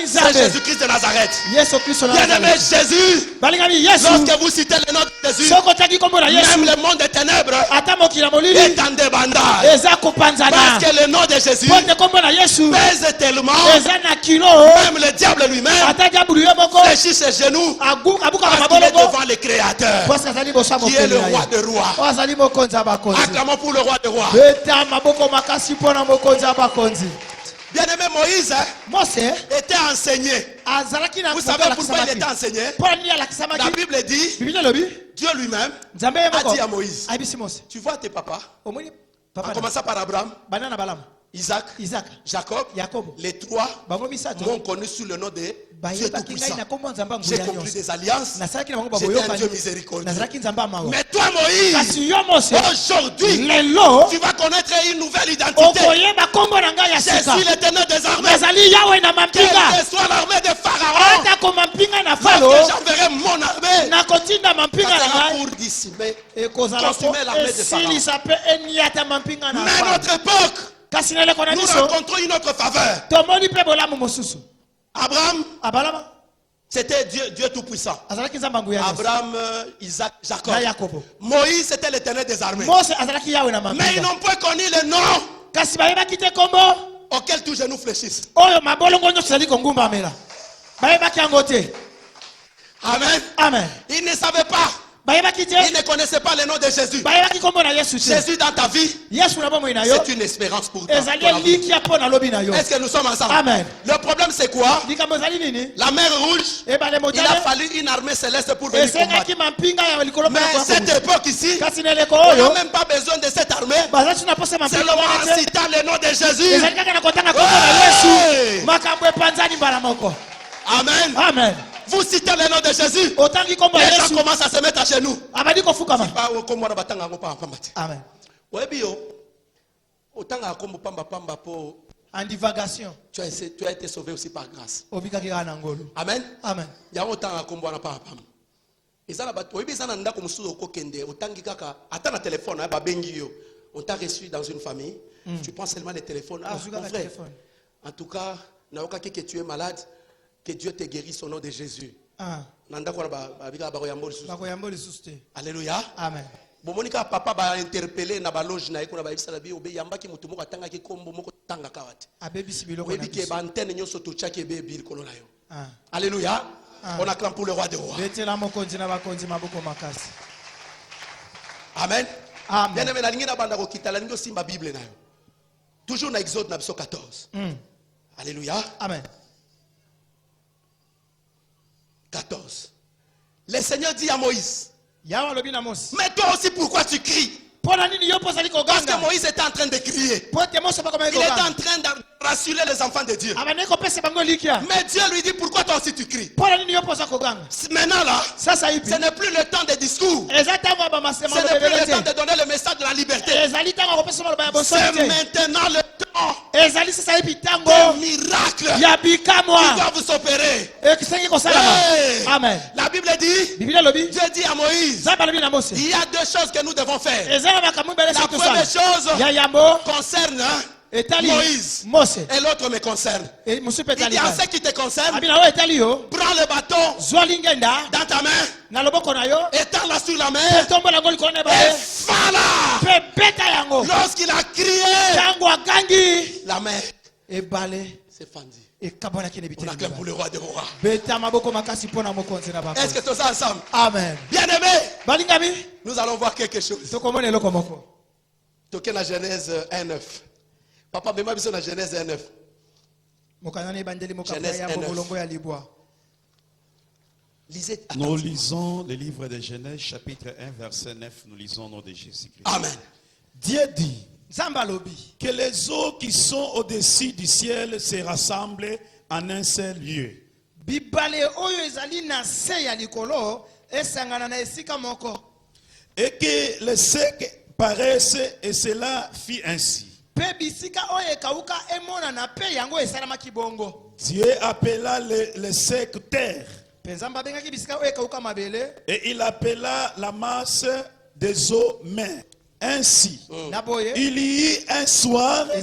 C'est Jésus-Christ de Nazareth. Bien-aimé Jésus, lorsque vous citez le nom de Jésus, même le monde des ténèbres est en débandage. Parce que le nom de Jésus pèse tellement, même le diable lui-même fléchit ses genoux parce qu'il est devant le Créateur qui est le roi de rois. Acclamons pour le roi de rois. Bien-aimé Moïse était enseigné. Vous savez pourquoi il était enseigné? La Bible dit, Dieu lui-même a dit à Moïse, tu vois tes papas, en commençant par Abraham, Isaac, Jacob, les trois m'ont connu sous le nom de Dieu Tout-Puissant. J'ai conclu des alliances. J'étais un Dieu miséricordieux. Mais toi, Moïse, aujourd'hui, tu vas connaître une nouvelle identité. Je suis l'Éternel des armées. Quelle que soit l'armée de Pharaon, lorsque j'enverrai mon armée, ça sera pour dissimer, consumer l'armée de Pharaon. Mais à notre époque, nous rencontrons une autre faveur. Abraham, c'était Dieu Tout-Puissant. Abraham, Isaac, Jacob. Moïse, c'était l'Éternel des armées. Mais ils n'ont pas connu le nom auquel tous genoux fléchissent. Amen. Ils ne savaient pas. Ils ne connaissaient pas le nom de Jésus. Jésus dans ta vie, c'est une espérance pour toi. Est-ce que nous sommes ensemble? Amen. Le problème c'est quoi? La mer Rouge, il a fallu une armée céleste pour venir combattre. Mais cette époque ici, on n'a même pas besoin de cette armée. Seulement en citant le nom de Jésus. Hey! Amen. Vous citez le nom de Jésus. otangi kombo Les gens Yesu commencent à se mettre à genoux. abandi kofukama. Pas comme moi, batanga ngo pamba te. Amen. Ouais bio. Otanga kombo pamba pamba po. En divagation. Tu as été sauvé aussi par grâce. Obikaki kana ngolo. Amen. Amen. Ya otanga kombo na pamba pamba. Ezala bato oyebi ezana ndako mosusu okokende otangi kaka ata na téléphone ba bengi yo. On t'a reçu dans une famille. Tu prends seulement le téléphone. Ah, mon frère. En tout cas, naoka que tu es malade, que Dieu te guérisse au nom de Jésus. Ah. Alléluia. Amen. Bomonika papa ba interpeller na ba loge na ekona ba ibisala bi obe yambaki mutu moko atanga ki kombo moko tanga kawate. Abebi sibiloko na biso. Oyebi ke ba antenne nyoso to chaki be bil kolona yo. Ah. Alléluia. On acclame pour le roi des rois. Betela mokonzi na bakonzi maboko makasi. Amen. Amen. Bien aimé na lingi na banda ko kitala lingo simba Bible na yo. Toujours dans Exode na biso 14. Alléluia. Amen. 14. Le Seigneur dit à Moïse, mais toi aussi pourquoi tu cries? Parce que Moïse était en train de crier. Il était en train de rassurer les enfants de Dieu. Mais Dieu lui dit, pourquoi toi aussi tu cries? Maintenant là, ce n'est plus le temps des discours. Ce n'est plus le temps de donner le message de la liberté. C'est maintenant le temps des miracles qui doivent vous opérer. Amen. La Bible dit, Dieu dit à Moïse, il y a deux choses que nous devons faire. La première chose concerne Moïse et l'autre me concerne. Il dit en ce qui te concerne, prends le bâton dans ta main, étends-la sur la mer et fends-la. Lorsqu'il a crié, la mer s'est fendue. On acclame pour le roi des rois. Est-ce que tous ensemble? Amen. Bien-aimés, nous allons voir quelque chose. Toquez la Genèse 1:9. Papa, mais moi, je suis dans Genèse 1:9. Genèse 1:9. Lisez. Nous lisons le livre de Genèse, chapitre 1, verset 9. Nous lisons au nom de Jésus-Christ. Amen. Dieu dit que les eaux qui sont au-dessus du ciel se rassemblent en un seul lieu. Et que le sec paraisse, et cela fit ainsi. Dieu appela le sec terre. Et il appela la masse des eaux mer. Ainsi, il y eut un soir et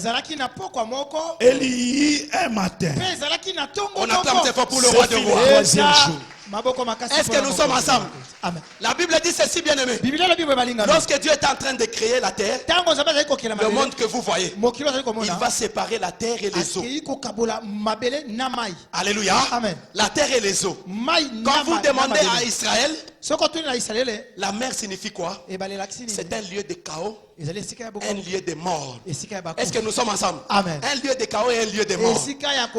il y eut un matin. On acclame très fort pour le roi de rois. Est-ce que nous sommes ensemble? Amen. La Bible dit ceci, bien aimé. Lorsque Dieu est en train de créer la terre, le monde que vous voyez, il va séparer la terre et les eaux. Alléluia. Amen. La terre et les eaux. Quand vous demandez à Israël, la mer signifie quoi? C'est un lieu de chaos, un lieu de mort. Est-ce que nous sommes ensemble? Amen. Un lieu de chaos et un lieu de mort.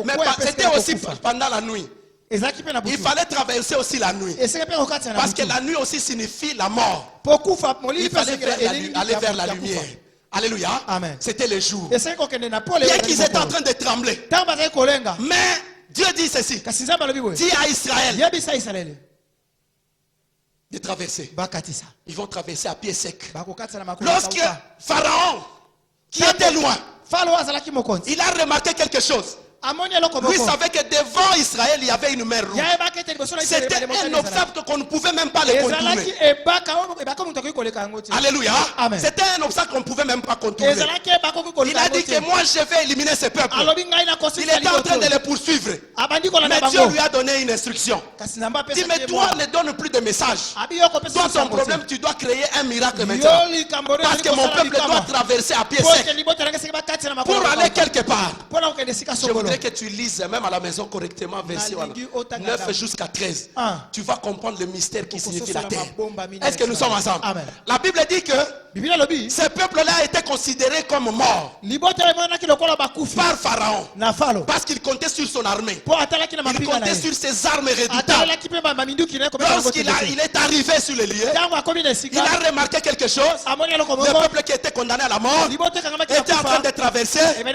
Mais c'était aussi pendant la nuit. Il fallait traverser aussi la nuit. Parce que la nuit aussi signifie la mort. Il fallait aller vers la lumière. Alléluia. C'était le jour. Bien qu'ils étaient en train de trembler. Mais Dieu dit ceci. Dis à Israël de traverser. Ils vont traverser à pied sec. Lorsque Pharaon, qui était loin, il a remarqué quelque chose. Lui savait que devant Israël il y avait une mer rouge. C'était un obstacle qu'on ne pouvait même pas le contourner. Alléluia. C'était un obstacle qu'on ne pouvait même pas contourner. Il a dit que moi je vais éliminer ce peuple. Il était en train de les poursuivre. Mais Dieu lui a donné une instruction. Il dit, mais toi ne donne plus de message. Toi ton problème, tu dois créer un miracle maintenant. Parce que mon peuple doit traverser à pied sec pour aller quelque part. Je voudrais que tu lises même à la maison correctement verset 9 jusqu'à 13. Tu vas comprendre le mystère qui signifie la terre. Est-ce que nous sommes ensemble? Amen. La Bible dit que ce peuple-là a été considéré comme mort par Pharaon parce qu'il comptait sur son armée. Il comptait sur ses armes redoutables. Lorsqu'il est arrivé sur le lieu, il a remarqué quelque chose. Le peuple qui était condamné à la mort était en train de traverser. Et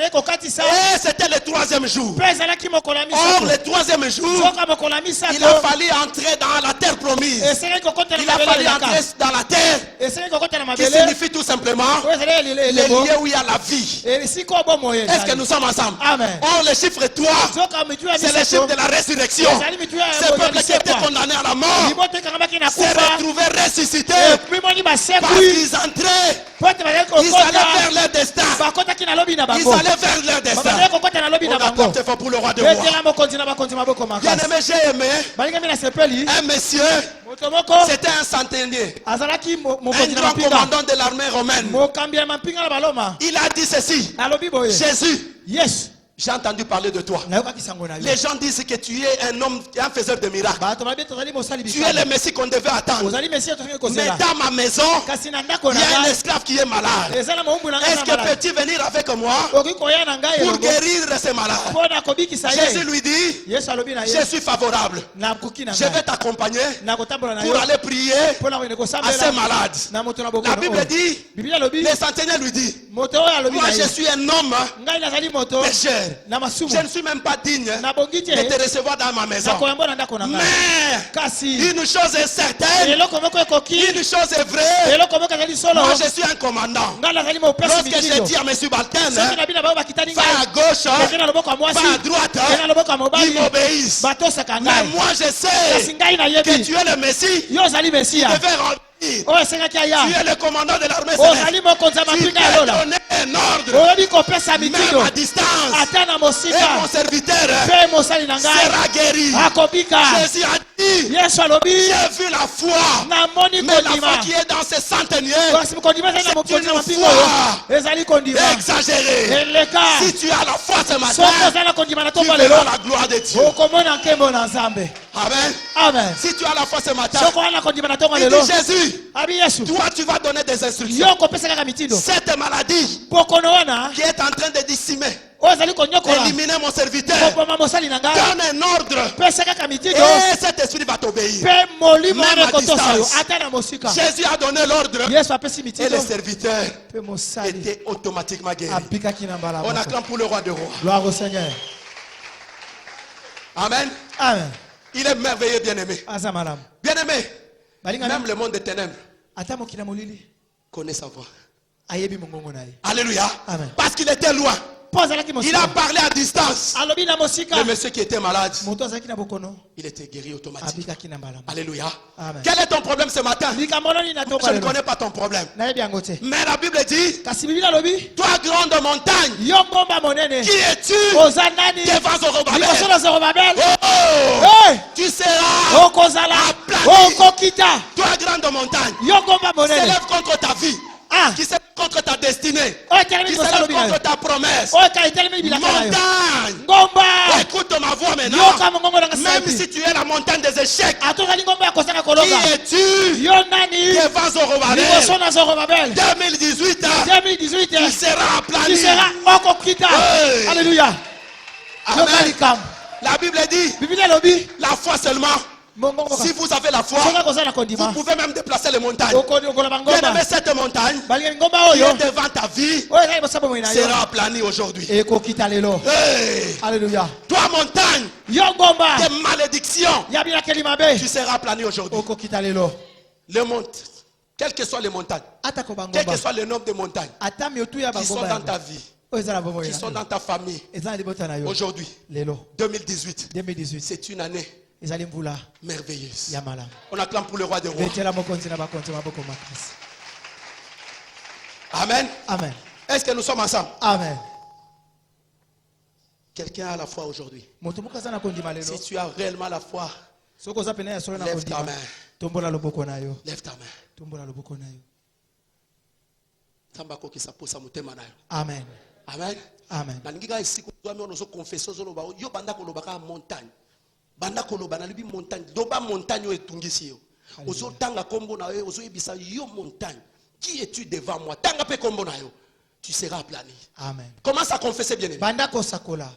c'était le troisième troisième jour. Mpe ezalaki mokolo ya Or, misato. le troisième jour, Soka mokolo ya misato. il a fallu entrer dans la terre promise. Esengeli kokotela Il a fallu entrer dans la terre, Esengeli kokotela qui mabele. signifie tout simplement Oyo ezali les elebo. lieux où il y a la vie. Esika oyo bomoi ezali. Est-ce que nous sommes ensemble? Amen. Or, le chiffre 3, Soka mitu ya c'est le misato. chiffre de la résurrection. Ezali mitu ya Ce peuple qui était misepa. condamné à la mort Libote ekangabaki na s'est kufa. retrouvé ressuscité Bimoni parce basekui. qu'ils entraient, Po ete bazali ils allaient vers kokota. leur destin. Bakotaki na lobi na Ils bango. allaient vers leur destin. Bazali kokota na lobi On na bango. acclame fort pour le roi de roi. Betela mokonzi na bakonzi maboko Bien makasi. aimé, j'ai aimé Balingami na sepeli. un monsieur, Moto moko c'était un centenier, azalaki un mokonzi na grand mapinga. commandant de l'armée romaine. Mokambi ya mapinga na baloma. Il a dit ceci: Alobi boye. Jésus, Yes. j'ai entendu parler de toi. Nayokaki sango na yo. Les gens disent que tu es un homme, un faiseur de miracles. Bato babi tozali mosali Tu es le Messie qu'on devait attendre. Ozali Messie tofingi Mais kozela. dans ma maison, Kasi na ndako il y na a un ngai. esclave qui est malade. Ezala moumbu na ngai Est-ce na que malade. peux-tu venir avec moi Okoki koya na ngai pour elongo. guérir ce malade? Po na kobikisa Jésus ye. lui dit: Yesu alobi na ye. je suis favorable. Na koki na Je vais ngai. t'accompagner Na kotambola na yo. pour aller prier Po na kwende à ce kosambela. malade. Na moto na boko. La Bible dit, Biblia alobi. le centenier lui dit: Moto oyo alobi moi na je ye. suis un homme Ngai nazali moto. pécheur. Na masumu. Je ne suis même pas digne Na bongi te. de te recevoir dans ma maison. Na koyamba na ndako na ngai. Mais Kasi. une chose est certaine, Eloko moko ekoki. une chose est vraie. Eloko moko ezali solo. Moi je suis un commandant. Ngai nazali mopesi Lorsque je mitindo. dis à mes subalternes, Soki na bino bao bakitani va à ngai. gauche, Kende na loboko ya mwasi. va à droite, Kende na loboko ya ils mobali. m'obéissent. Batosaka Mais ngai. moi je Kasi sais ngai que nayebi. tu es le Messie. Yo ozali Mesia. Je vais revenir. Oyo esengaki aya. Tu es le commandant de l'armée Ozali céleste. mokonzi ya Tu mapinga ya peux lola. donner un ordre, Oyebi kopesa même mitindo. à distance. Ata na Et mon mosika. serviteur Mpe mosali na ngai. sera guéri. Akobika. Jésus a dit: Yesu alobi. j'ai vu la foi. Namoni Mais la kondima. foi qui est dans ce centenier Kasi kondima ezali na mokonzi ya C'est une mapinga foi. oyo. Ezali kondima. exagérée. Eleka. Si tu as la foi ce Soki matin, ozali na kondima na tu tomba verras lelo. la gloire de Dieu. Okomona nkembo na Nzambe. Amen. Amen. Si tu as la foi ce matin, Soki ozali na kondima na tomba il lelo. dit: Jésus, Abi Yesu. toi tu vas donner des instructions. Yo kopesa kaka mitindo. Cette maladie Bokono wana. qui est en train de décimer, Oyo ezali konyokola. éliminer mon serviteur, Kopoma mosali na ngai. donne un ordre Pesa kaka mitindo. et cet esprit va t'obéir. Mpe molimo Même wana à ekotosa yo. distance. Ata na mosika. Jésus a donné l'ordre Yesu apesi et mitindo. le serviteur Mpe mosali. était automatiquement guéri. Abikaki na mbala. On acclame pour le roi de rois. Gloire au Seigneur. Amen. Amen. Il est merveilleux, bien-aimé. Aza malamu. Bien-aimé, Balinga même le monde des ténèbres ata mokila molili. connaît sa voix. Ayebi mongongo na ye. Alléluia. Amen. Parce qu'il était loin. Po azalaki Il mosika. a parlé à distance. Alobi na mosika. Le monsieur qui était malade, Moto azalaki na bokono. il était guéri automatiquement. Abikaki na mbala. Alléluia. Amen. Quel est ton problème ce matin? Likambo nini na Je tomba ne lelo. connais pas ton problème. Nayebi yango te. Mais la Bible dit: Kasi Biblia alobi. toi, grande montagne, Yo ngomba monene. qui es-tu Oza nani? devant Zorobabel? Liboso na Zorobabel. Oh, Hey! tu seras, Okozala. aplani. Okokita. toi, grande montagne, Yo ngomba monene. s'élève contre ta vie, Ah. qui s'élève contre ta destinée, Oyo qui telemi s'élève kosalobi na yo. contre ta promesse. Oyo ka telemi bilaka na yo. Montagne, Ngomba. écoute ma voix maintenant. Yoka mongongo na Même ngasabi. si tu es la montagne des échecs, Atozali ngomba ya kosaka qui kolonga. es-tu Yo nani? devant Zorobabel? Liboso na Zorobabel. 2018, 2018. tu seras aplani. Tu seras okokita. Hey. Alléluia. Yoka Amen. likambo. La Bible dit: Biblia lobi. la foi seulement. Mongongo ka. Si vous avez la foi, Soka kozala vous kondima. pouvez même déplacer les montagnes. Okoni okola Bien bangomba. aimé, cette montagne Balinga ngomba qui oyo. est devant ta vie Oyo ezali bosabo mwina yo. sera aplanie aujourd'hui. Ekokita lelo. Hey. Alléluia. Toi, montagne Yo ngomba. de malédiction, Ya bilakeli mabe. tu seras aplanie aujourd'hui. Okokita lelo. Les montagnes, quelles que soient les montagnes, Ata ko quel bangomba. que soit le nombre de montagnes Ata miotu ya qui sont bangomba. dans ta vie, Oyo ezala bomo qui ya. sont dans ta famille, Ezala libota na yo. aujourd'hui, Lelo. 2018, 2018. c'est une année Ezali mvula merveilleuse. ya malamu. On acclame pour le roi des rois. Betela mokonzi na bakonzi maboko makasi. Amen. Amen. Est-ce que nous sommes ensemble? Amen. Quelqu'un a la foi aujourd'hui. Moto mukasa na kondima lelo. Si tu as réellement la foi, Soko za pena ya solo na lève ta kondima. main. Tombola loboko na yo. Lève ta main. Tombola loboko na yo. Tamba ko kisaposa motema na yo. Amen. Amen. Amen. Nalingi ka esiko twami ono so confession zo loba yo banda ko loba ka montagne. Banda ko loba na libi montagne. Loba montagne o etungisi yo. Ozo tanga kombo na yo, ozo yebisa yo montagne. Qui es-tu devant moi? Tanga pe kombo na yo. Tu seras aplani. Amen. Commence à confesser bien aimé. Banda ko sakola.